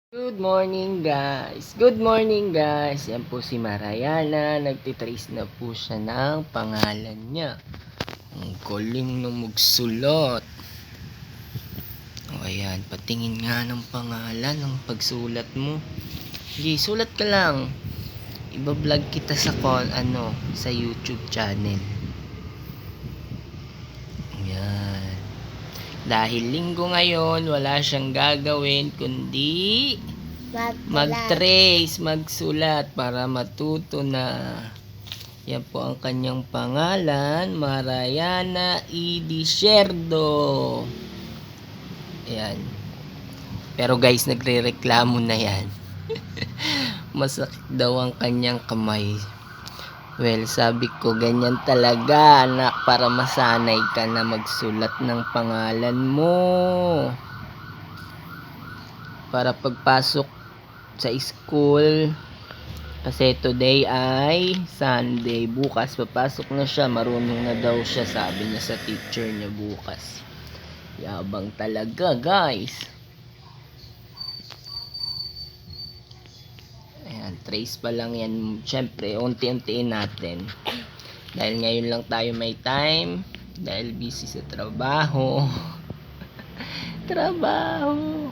Good morning guys! Good morning guys! Yan po si Mariana. Nagtitrace na po siya ng pangalan niya. Ang galing na magsulat. O ayan, patingin nga ng pangalan ng pagsulat mo. Sige, sulat ka lang. Iba-vlog kita sa sa YouTube channel. Ayan. Dahil linggo ngayon, wala siyang gagawin kundi mag-trace, magsulat para matuto na. Yan po ang kanyang pangalan, Mariana Idisierdo. Ayan. Pero guys, nagre-reklamo na yan. Masakit daw ang kanyang kamay. Well, sabi ko, ganyan talaga anak, para masanay ka na magsulat ng pangalan mo. Para pagpasok sa school, kasi today ay Sunday, bukas papasok na siya, marunong na daw siya, sabi niya sa teacher niya bukas. Yabang talaga guys. Ayan, trace pa lang yan. Syempre, unti-untiin natin. Dahil ngayon lang tayo may time. Dahil busy sa trabaho. Trabaho.